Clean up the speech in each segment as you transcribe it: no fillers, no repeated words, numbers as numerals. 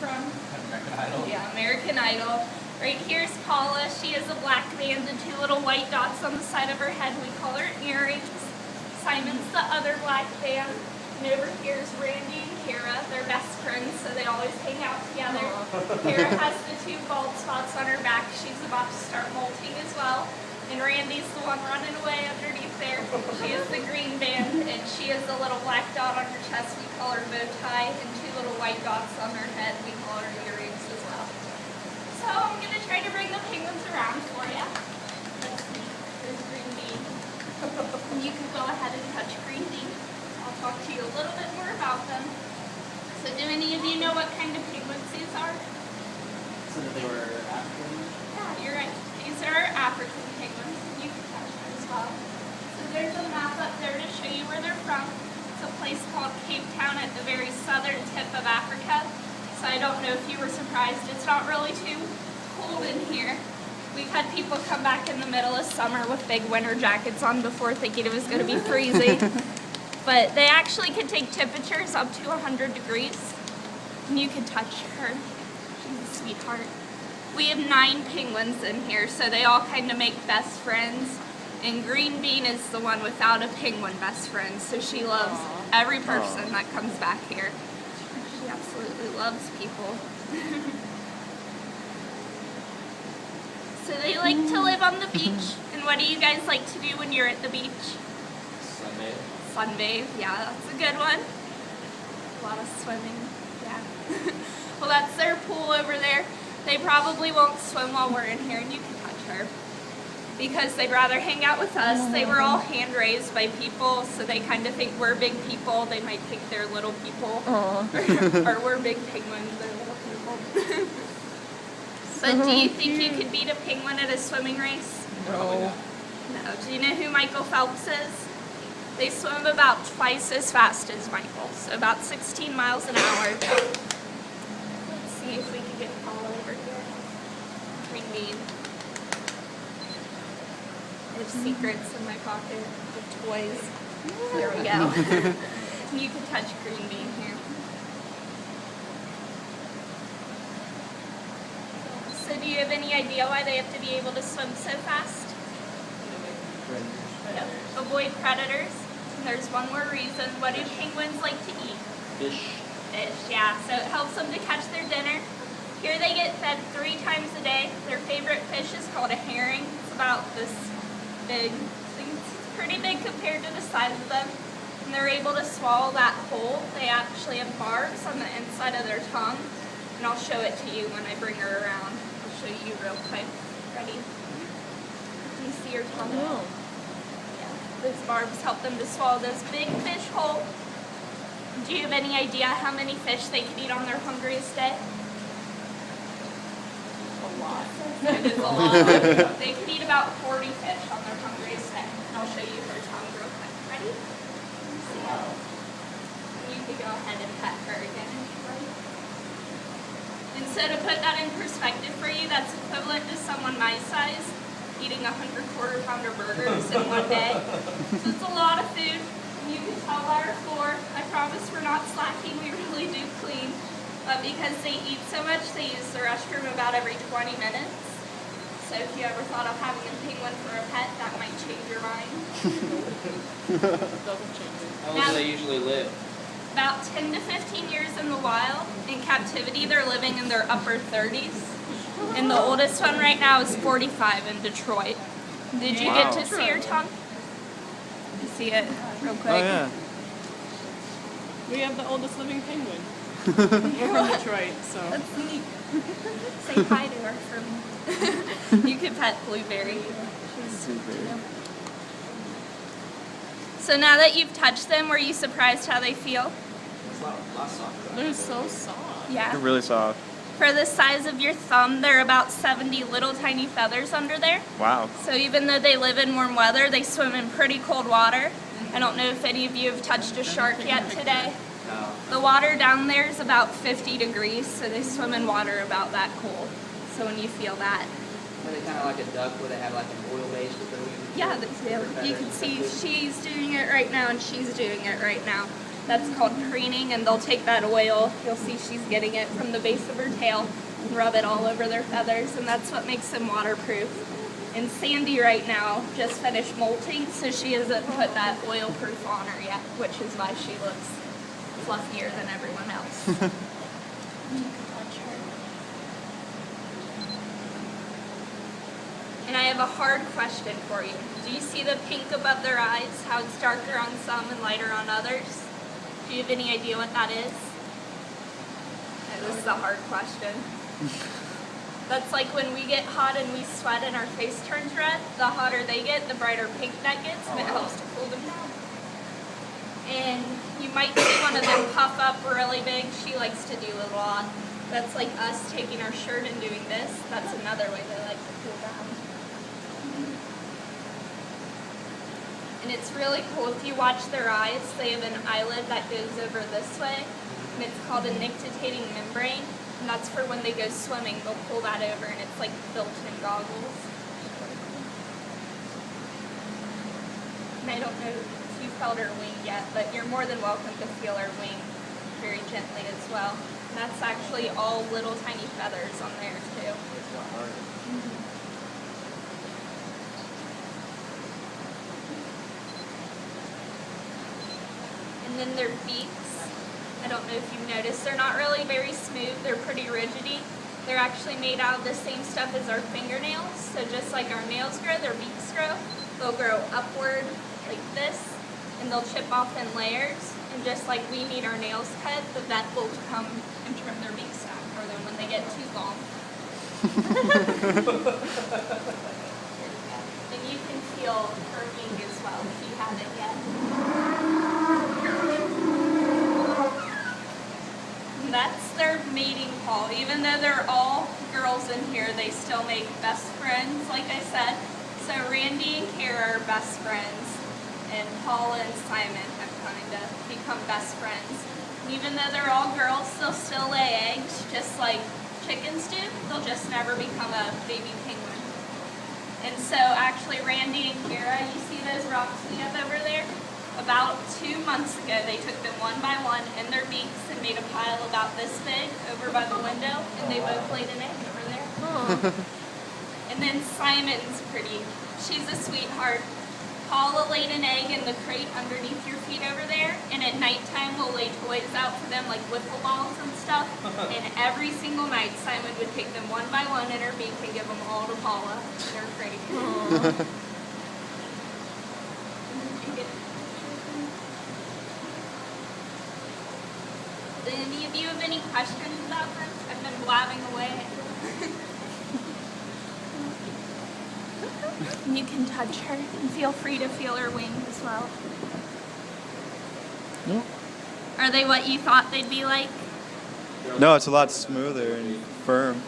from? American Idol. Yeah, American Idol. Right here's Paula. She has a black band and 2 little white dots on the side of her head. We call her earrings. Simon's the other black band. And over here's Randy and Kara. They're best friends, so they always hang out together. Kara has the 2 bald spots on her back. She's about to start molting as well. And Randy's the one running away underneath there. She is the green band, and she has a little black dot on her chest. We call her bow tie, and 2 little white dots on her head. We call her earrings as well. So I'm going to try to bring the penguins around for you. Let's see. There's Green Bean. And you can go ahead and touch Green Bean. I'll talk to you a little bit more about them. So do any of you know what kind of penguins these are? So that they were African? Yeah, you're right. These are African penguins. You can touch them as well. So there's a map up there to show you where they're from. It's a place called Cape Town at the very southern tip of Africa. So I don't know if you were surprised. It's not really too cold in here. We've had people come back in the middle of summer with big winter jackets on before thinking it was going to be freezing. But they actually can take temperatures up to 100 degrees. And you can touch her. She's a sweetheart. We have 9 penguins in here, so they all kind of make best friends. And Green Bean is the one without a penguin best friend, so she loves every person that comes back here. She absolutely loves people. So they like to live on the beach. And what do you guys like to do when you're at the beach? Sunbathe. Sunbathe, yeah, that's a good one. A lot of swimming, yeah. Well, that's their pool over there. They probably won't swim while we're in here, and you can touch her. Because they'd rather hang out with us. They were all hand-raised by people, so they kind of think we're big people. They might think they're little people. Or we're big penguins, they're little people. But do you think you could beat a penguin at a swimming race? No. No. Do you know who Michael Phelps is? They swim about twice as fast as Michael, so about 16 miles an hour. Let's see if we can get Paul over here. Green Bean. I have secrets in my pocket with toys. There we go. You can touch Green Bean here. So do you have any idea why they have to be able to swim so fast? Yep. Avoid predators. And there's one more reason. What do penguins like to eat? Fish. Fish, yeah. So it helps them to catch their dinner. Here they get fed 3 times a day. Their favorite fish is called a herring. It's about this big. It's pretty big compared to the size of them. And they're able to swallow that whole. They actually have barbs on the inside of their tongue. And I'll show it to you when I bring her around. I'll show you real quick. Ready? Can you see her tongue? Oh. Those barbs help them to swallow those big fish whole. Do you have any idea how many fish they can eat on their hungriest day? A lot. It is a lot. They can eat about 40 fish on their hungriest day. And I'll show you her tongue real quick. Ready? See how? You can go ahead and pet her again. Ready? And so to put that in perspective for you, that's equivalent to someone my size eating 100 quarter-pounder burgers in one day. So it's a lot of food. And you can tell by our floor, I promise we're not slacking, we really do clean. But because they eat so much, they use the restroom about every 20 minutes. So if you ever thought of having a penguin for a pet, that might change your mind. Doesn't change it. How long do they usually live? About 10 to 15 years in the wild. In captivity, they're living in their upper 30s. And the oldest one right now is 45 in Detroit. Did you get to see her tongue? You see it real quick? Oh, yeah. We have the oldest living penguin. We're from Detroit, so. That's neat. Say hi to her for me. You could pet Blueberry. She's super. So now that you've touched them, were you surprised how they feel? It's a lot softer. They're so soft. Yeah. They're really soft. For the size of your thumb, there are about 70 little tiny feathers under there. Wow. So even though they live in warm weather, they swim in pretty cold water. I don't know if any of you have touched a shark yet today. No. The water down there is about 50 degrees, so they swim in water about that cold. So when you feel that. Are they kind of like a duck where they have like an oil base that they're using? Yeah, you can see she's doing it right now and she's doing it right now. That's called preening, and they'll take that oil, you'll see she's getting it from the base of her tail, and rub it all over their feathers, and that's what makes them waterproof. And Sandy right now just finished molting, so she hasn't put that oil proof on her yet, which is why she looks fluffier than everyone else. And I have a hard question for you. Do you see the pink above their eyes? How it's darker on some and lighter on others? Do you have any idea what that is? No, this is a hard question. That's like when we get hot and we sweat and our face turns red, the hotter they get, the brighter pink that gets, and it helps to cool them down. And you might see one of them puff up really big. She likes to do a lot. That's like us taking our shirt and doing this. That's another way they like to cool down. And it's really cool if you watch their eyes. They have an eyelid that goes over this way, and it's called a nictitating membrane. And that's for when they go swimming, they'll pull that over, and it's like built-in goggles. And I don't know if you felt her wing yet, but you're more than welcome to feel her wing very gently as well. And that's actually all little tiny feathers on there too. And then their beaks, I don't know if you've noticed, they're not really very smooth, they're pretty rigidy. They're actually made out of the same stuff as our fingernails, so just like our nails grow, their beaks grow. They'll grow upward like this, and they'll chip off in layers. And just like we need our nails cut, the vet will come and trim their beaks out for them when they get too long. And you can feel her wing as well if you haven't yet. And that's their mating call. Even though they're all girls in here, they still make best friends, like I said. So Randy and Kara are best friends, and Paula and Simon have kind of become best friends. And even though they're all girls, they'll still lay eggs, just like chickens do. They'll just never become a baby penguin. And so actually Randy and Kara, you see those rocks we have over there? About 2 months ago, they took them one by one in their beaks and made a pile about this big over by the window, and they both laid an egg over there. And then Simon's pretty. She's a sweetheart. Paula laid an egg in the crate underneath your feet over there, and at nighttime we'll lay toys out for them like wiffle balls and stuff. And every single night Simon would take them one by one in her beak and give them all to Paula. They're pretty. Do any of you have any questions about them? I've been blabbing away. You can touch her and feel free to feel her wing as well. No. Are they what you thought they'd be like? No, it's a lot smoother and firm.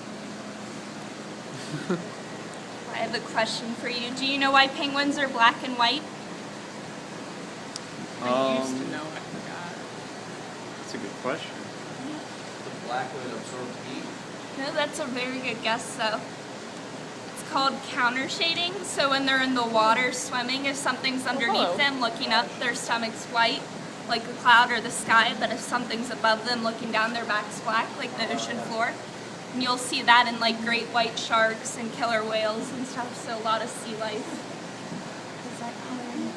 I have a question for you. Do you know why penguins are black and white? I used to know, I forgot. That's a good question. The black would absorb heat. No, that's a very good guess though. It's called counter shading. So when they're in the water swimming, if something's underneath them looking up, their stomach's white, like a cloud or the sky, but if something's above them looking down, their back's black, like the ocean floor. And you'll see that in like great white sharks and killer whales and stuff, so a lot of sea life. Is that coloring?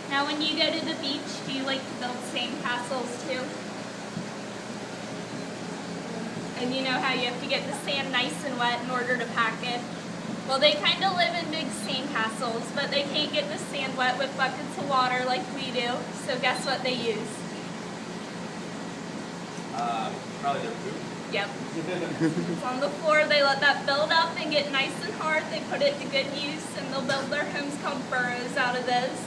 Now when you go to the beach, do you like to build sandcastles too? And you know how you have to get the sand nice and wet in order to pack it? Well, they kind of live in big sandcastles, but they can't get the sand wet with buckets of water like we do. So guess what they use? Probably their poop. Yep. It's on the floor. They let that build up and get nice and hard. They put it to good use, and they'll build their homes called burrows out of those.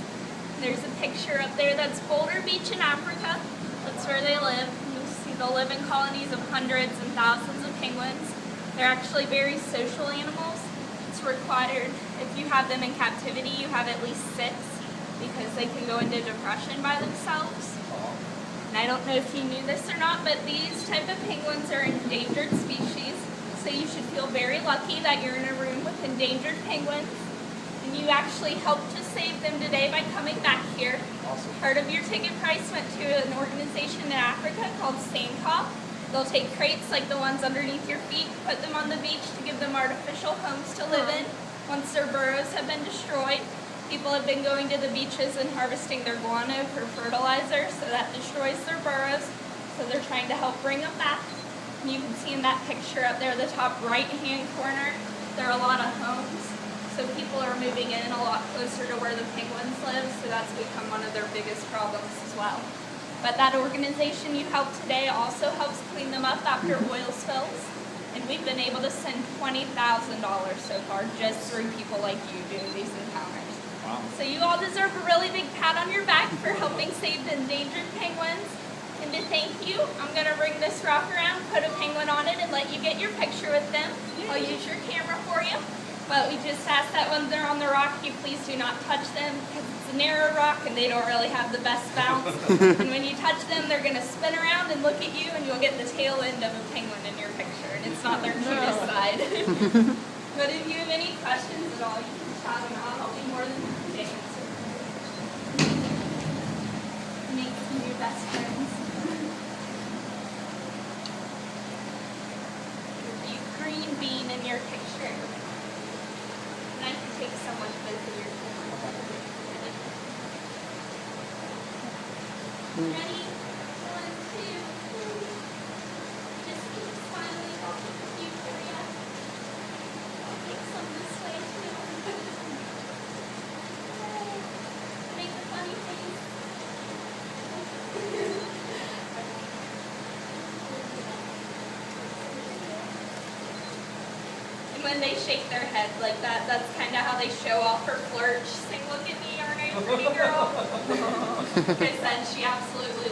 There's a picture up there. That's Boulder Beach in Africa. That's where they live. You'll see they'll live in colonies of hundreds and thousands of penguins. They're actually very social animals. It's required, if you have them in captivity, you have at least 6 because they can go into depression by themselves. And I don't know if you knew this or not, but these type of penguins are endangered species. So you should feel very lucky that you're in a room with endangered penguins. And And you actually helped to save them today by coming back here. Awesome. Part of your ticket price went to an organization in Africa called Sandcop. They'll take crates like the ones underneath your feet, put them on the beach to give them artificial homes to live in once their burrows have been destroyed. People have been going to the beaches and harvesting their guano for fertilizer, so that destroys their burrows. So they're trying to help bring them back. And you can see in that picture up there, the top right-hand corner, there are a lot of homes. So people are moving in a lot closer to where the penguins live, so that's become one of their biggest problems as well. But that organization you helped today also helps clean them up after oil spills. And we've been able to send $20,000 so far just through people like you doing these encounters. Wow. So you all deserve a really big pat on your back for helping save the endangered penguins. And to thank you, I'm going to bring this rock around, put a penguin on it, and let you get your picture with them. I'll use your camera for you. But we just ask that when they're on the rock, you please do not touch them because it's a narrow rock and they don't really have the best bounce. And when you touch them, they're going to spin around and look at you and you'll get the tail end of a penguin in your picture. And it's not their cutest side. But if you have any questions at all, you can shout them out. I'll be more than happy to answer. Make some new best friends. You green bean in your picture. And I can take someone to visit your camera. Ready? 1, 2. Just keep smiling. I'll keep a few for you. I'll take some this way too. Yay. Make a funny face. And when they shake their head like that, that's kind of how they show off her flirt. She's like, look at me, aren't I a pretty girl? Like I said, she absolutely